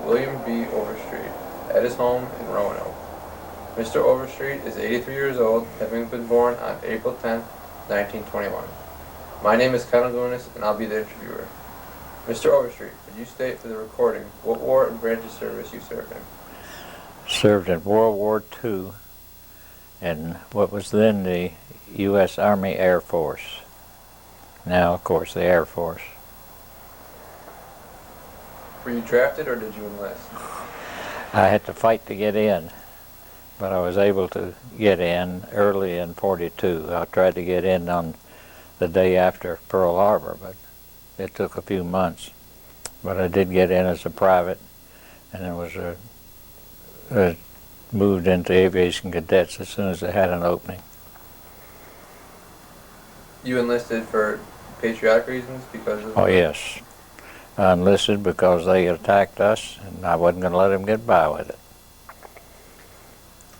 William B. Overstreet at his home in Roanoke. Mr. Overstreet is 83 years old, having been born on April 10, 1921. My name is Kyle Gunas, and I'll be the interviewer. Mr. Overstreet, would you state for the recording what war and branch of service you served in? Served in World War II in what was then the U.S. Army Air Force. Now, of course, the Air Force. Were you drafted or did you enlist? I had to fight to get in, but I was able to get in early in '42. I tried to get in on the day after Pearl Harbor, but it took a few months. But I did get in as a private, and it was moved into aviation cadets as soon as they had an opening. You enlisted for patriotic reasons because of... Oh, yes. I enlisted because they attacked us, and I wasn't going to let them get by with it.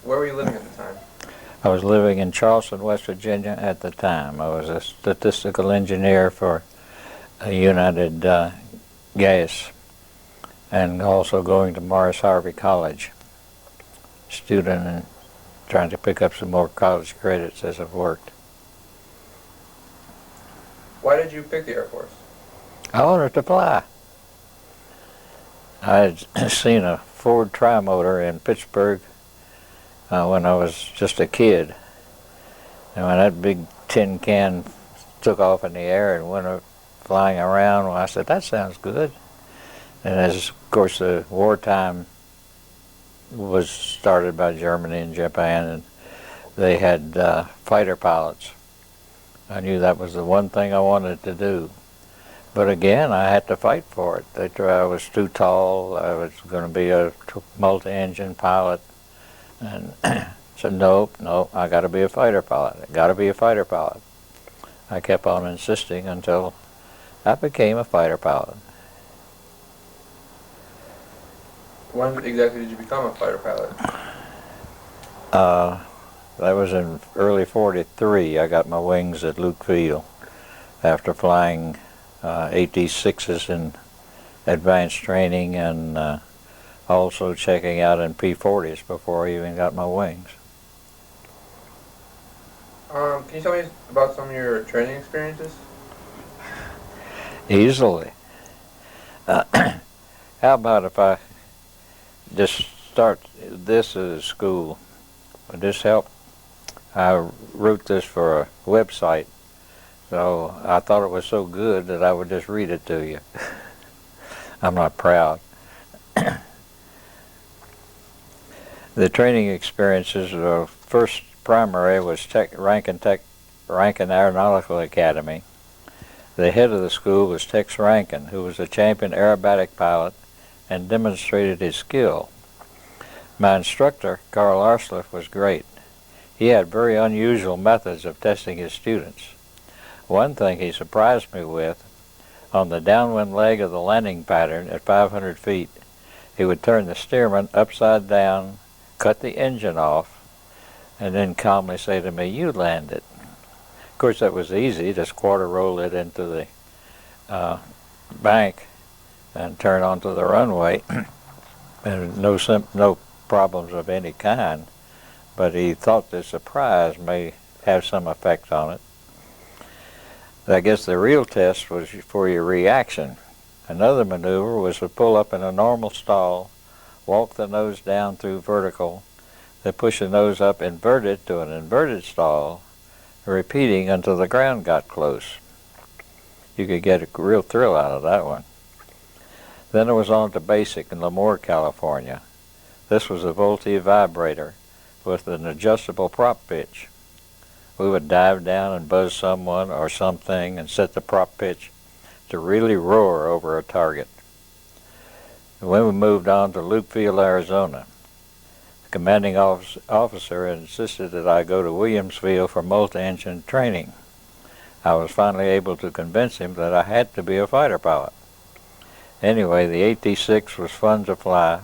Where were you living at the time? I was living in Charleston, West Virginia at the time. I was a statistical engineer for United Gas, and also going to Morris Harvey College. Student and trying to pick up some more college credits as I've worked. Why did you pick the Air Force? I wanted to fly. I had seen a Ford Trimotor in Pittsburgh when I was just a kid. And when that big tin can took off in the air and went flying around, well, I said, that sounds good. And as, of course, the wartime was started by Germany and Japan, and they had fighter pilots. I knew that was the one thing I wanted to do. But again, I had to fight for it. They tried, I was too tall. I was going to be a multi-engine pilot. And said, nope, I got to be a fighter pilot. I got to be a fighter pilot. I kept on insisting until I became a fighter pilot. When exactly did you become a fighter pilot? That was in early '43. I got my wings at Luke Field after flying AT-6s in advanced training and also checking out in P-40s before I even got my wings. Can you tell me about some of your training experiences? Easily. How about if I just start this as a school? Would this help? I wrote this for a website, so I thought it was so good that I would just read it to you. I'm not proud. The training experiences, the first primary was Rankin Aeronautical Academy. The head of the school was Tex Rankin, who was a champion aerobatic pilot and demonstrated his skill. My instructor, Carl Arsliff, was great. He had very unusual methods of testing his students. One thing he surprised me with, on the downwind leg of the landing pattern at 500 feet, he would turn the steerman upside down, cut the engine off, and then calmly say to me, "You land it." Of course, that was easy, just quarter roll it into the bank and turn onto the runway. And no problems of any kind. But he thought the surprise may have some effect on it. I guess the real test was for your reaction. Another maneuver was to pull up in a normal stall, walk the nose down through vertical, then push the nose up inverted to an inverted stall, repeating until the ground got close. You could get a real thrill out of that one. Then it was on to basic in Lemoore, California. This was a Volti vibrator with an adjustable prop pitch. We would dive down and buzz someone or something and set the prop pitch to really roar over a target. And when we moved on to Luke Field, Arizona, the commanding officer insisted that I go to Williamsville for multi-engine training. I was finally able to convince him that I had to be a fighter pilot. Anyway, the AT-6 was fun to fly,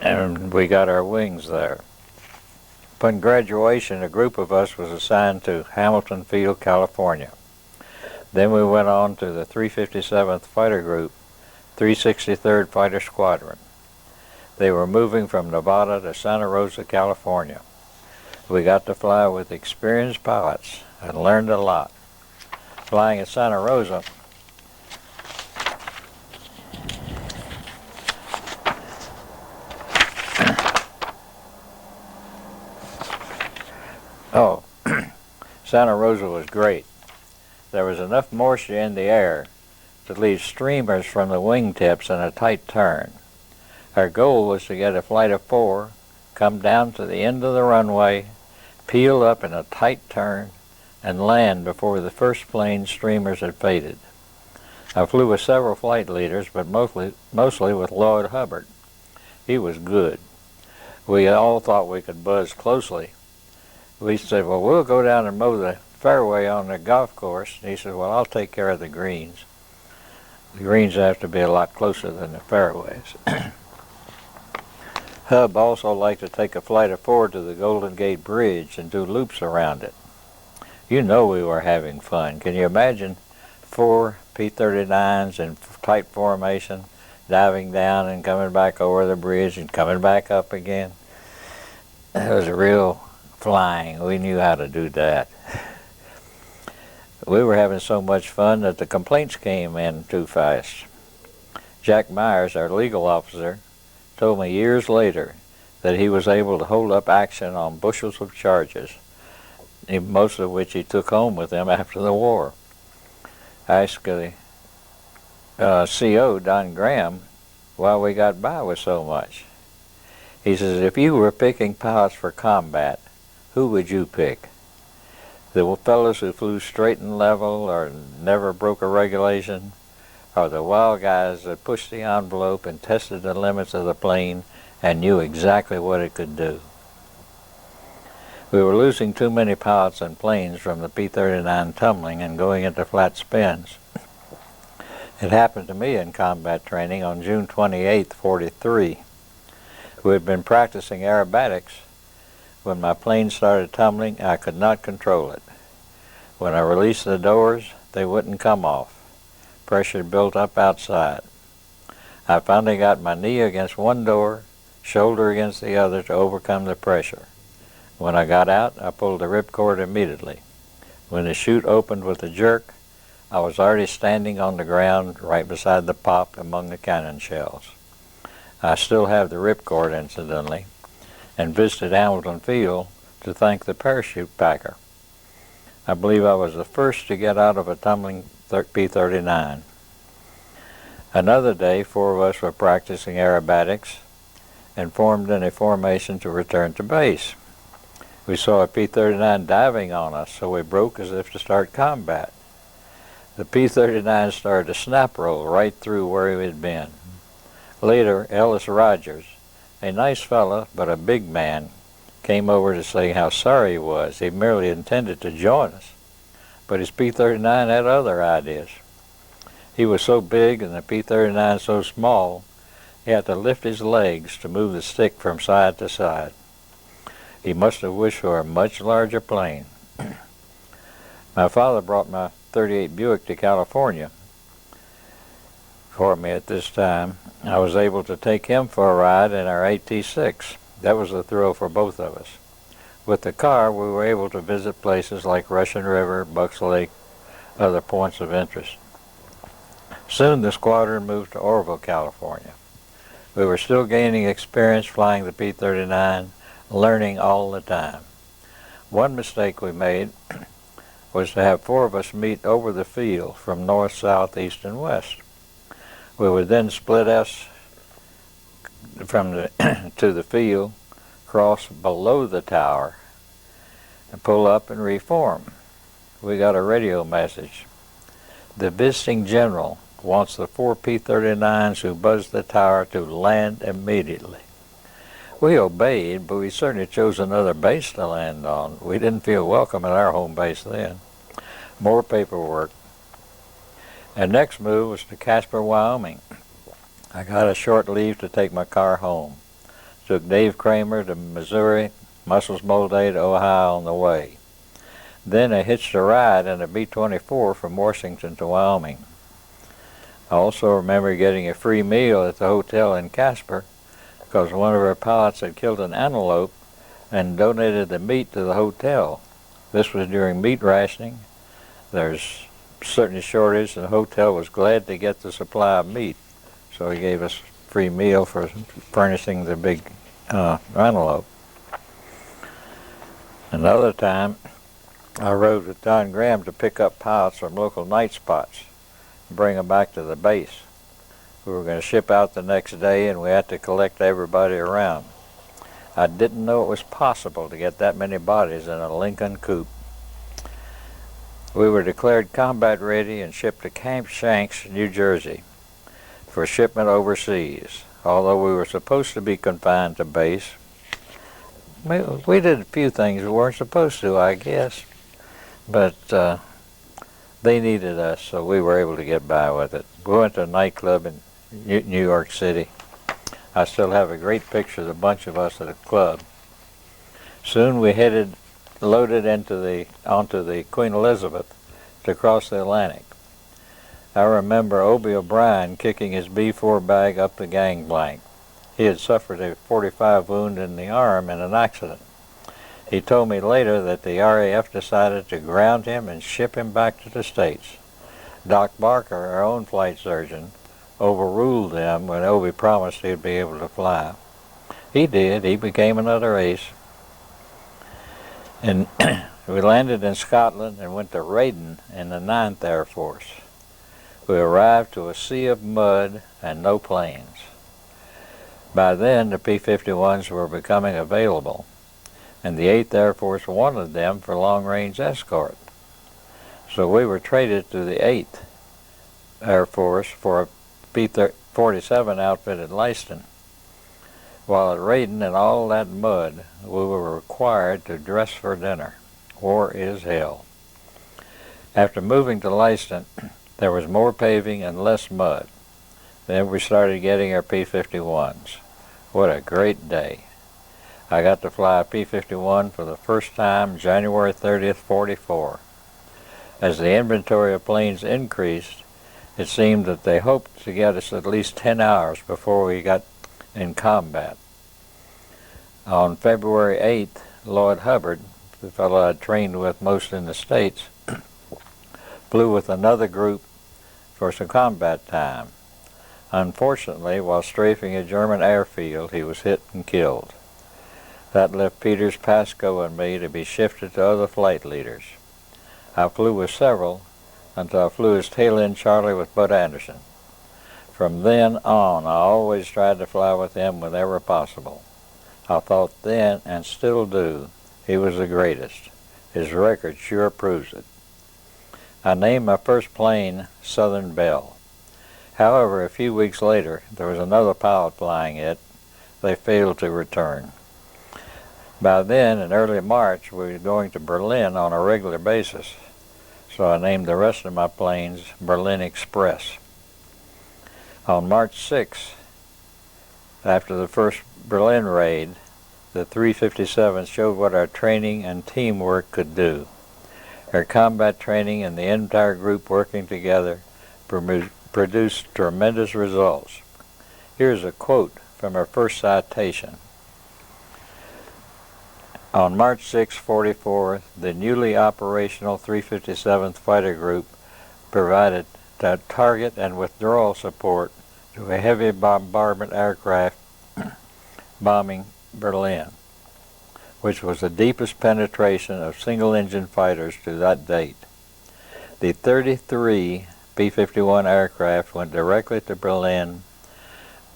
and we got our wings there. Upon graduation, a group of us was assigned to Hamilton Field, California. Then we went on to the 357th Fighter Group 363rd Fighter Squadron. They were moving from Nevada to Santa Rosa, California. We got to fly with experienced pilots and learned a lot. Flying at Santa Rosa, Santa Rosa was great. There was enough moisture in the air to leave streamers from the wingtips in a tight turn. Our goal was to get a flight of 4, come down to the end of the runway, peel up in a tight turn, and land before the first plane streamers had faded. I flew with several flight leaders, but mostly with Lloyd Hubbard. He was good. We all thought we could buzz closely. We said, well, we'll go down and mow the fairway on the golf course. And he said, well, I'll take care of the greens. The greens have to be a lot closer than the fairways. Hub also liked to take a flight of 4 to the Golden Gate Bridge and do loops around it. You know we were having fun. Can you imagine 4 P-39s in tight formation, diving down and coming back over the bridge and coming back up again? That was real flying. We knew how to do that. We were having so much fun that the complaints came in too fast. Jack Myers, our legal officer, told me years later that he was able to hold up action on bushels of charges, most of which he took home with him after the war. I asked the CO, Don Graham, why we got by with so much. He says, if you were picking pilots for combat, who would you pick? The fellows who flew straight and level or never broke a regulation, or the wild guys that pushed the envelope and tested the limits of the plane and knew exactly what it could do? We were losing too many pilots and planes from the P-39 tumbling and going into flat spins. It happened to me in combat training on June 28, 43. We had been practicing aerobatics. When my plane started tumbling, I could not control it. When I released the doors, they wouldn't come off. Pressure built up outside. I finally got my knee against one door, shoulder against the other to overcome the pressure. When I got out, I pulled the ripcord immediately. When the chute opened with a jerk, I was already standing on the ground right beside the pop among the cannon shells. I still have the ripcord, incidentally, and visited Hamilton Field to thank the parachute packer. I believe I was the first to get out of a tumbling P-39. Another day, 4 of us were practicing aerobatics and formed in a formation to return to base. We saw a P-39 diving on us, so we broke as if to start combat. The P-39 started a snap roll right through where we had been. Later, Ellis Rogers, a nice fellow but a big man, came over to say how sorry he was. He merely intended to join us, but his P-39 had other ideas. He was so big and the P-39 so small, he had to lift his legs to move the stick from side to side. He must have wished for a much larger plane. My father brought my 38 Buick to California for me at this time. I was able to take him for a ride in our AT-6. That was a thrill for both of us. With the car, we were able to visit places like Russian River, Bucks Lake, other points of interest. Soon the squadron moved to Oroville, California. We were still gaining experience flying the P-39, learning all the time. One mistake we made was to have 4 of us meet over the field from north, south, east, and west. We would then split us from to the field, cross below the tower, and pull up and reform. We got a radio message. The visiting general wants the 4 P-39s who buzzed the tower to land immediately. We obeyed, but we certainly chose another base to land on. We didn't feel welcome at our home base then. More paperwork. Our next move was to Casper, Wyoming. I got a short leave to take my car home. Took Dave Kramer to Missouri, Muscles Molday to Ohio on the way. Then I hitched a ride in a B-24 from Washington to Wyoming. I also remember getting a free meal at the hotel in Casper because one of our pilots had killed an antelope and donated the meat to the hotel. This was during meat rationing. There's certainly shortage, and the hotel was glad to get the supply of meat, so he gave us a free meal for furnishing the big antelope. Another time, I rode with Don Graham to pick up pilots from local night spots and bring them back to the base. We were going to ship out the next day, and we had to collect everybody around. I didn't know it was possible to get that many bodies in a Lincoln coupe. We were declared combat ready and shipped to Camp Shanks, New Jersey, for shipment overseas. Although we were supposed to be confined to base, we did a few things we weren't supposed to, I guess, but they needed us, so we were able to get by with it. We went to a nightclub in New York City. I still have a great picture of a bunch of us at a club. Soon we loaded onto the Queen Elizabeth to cross the Atlantic. I remember Obie O'Brien kicking his B-4 bag up the gangplank. He had suffered a .45 wound in the arm in an accident. He told me later that the RAF decided to ground him and ship him back to the States. Doc Barker, our own flight surgeon, overruled them when Obie promised he'd be able to fly. He did. He became another ace. And we landed in Scotland and went to Raiden in the 9th Air Force. We arrived to a sea of mud and no planes. By then, the P-51s were becoming available, and the 8th Air Force wanted them for long-range escort. So we were traded to the 8th Air Force for a P-47 outfit at Leiston. While at Raiden in all that mud, we were required to dress for dinner. War is hell. After moving to Leiston, there was more paving and less mud. Then we started getting our P-51s. What a great day. I got to fly a P-51 for the first time January 30th, 44. As the inventory of planes increased, it seemed that they hoped to get us at least 10 hours before we got in combat. On February 8th, Lloyd Hubbard, the fellow I'd trained with most in the States, flew with another group for some combat time. Unfortunately, while strafing a German airfield, he was hit and killed. That left Peters, Pascoe, and me to be shifted to other flight leaders. I flew with several until I flew as tail-end Charlie with Bud Anderson. From then on, I always tried to fly with him whenever possible. I thought then, and still do, he was the greatest. His record sure proves it. I named my first plane Southern Belle. However, a few weeks later, there was another pilot flying it. They failed to return. By then, in early March, we were going to Berlin on a regular basis, so I named the rest of my planes Berlin Express. On March 6th, after the first Berlin raid, the 357 showed what our training and teamwork could do. Our combat training and the entire group working together produced tremendous results. Here's a quote from our first citation. On March 6, 44, the newly operational 357th Fighter Group provided target and withdrawal support to a heavy bombardment aircraft bombing Berlin, which was the deepest penetration of single-engine fighters to that date. The 33 P-51 aircraft went directly to Berlin,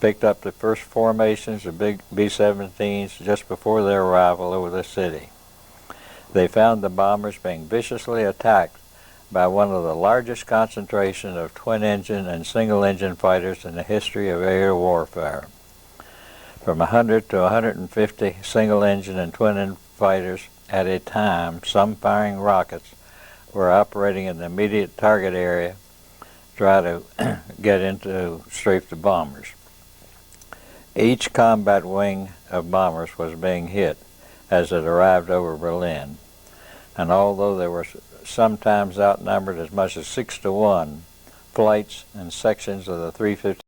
picked up the first formations of big B-17s just before their arrival over the city. They found the bombers being viciously attacked by one of the largest concentrations of twin-engine and single-engine fighters in the history of air warfare. From 100 to 150 single-engine and twin-engine fighters at a time, some firing rockets, were operating in the immediate target area, try to get into strafe the bombers. Each combat wing of bombers was being hit as it arrived over Berlin, and although they were sometimes outnumbered as much as 6 to 1, flights and sections of the 350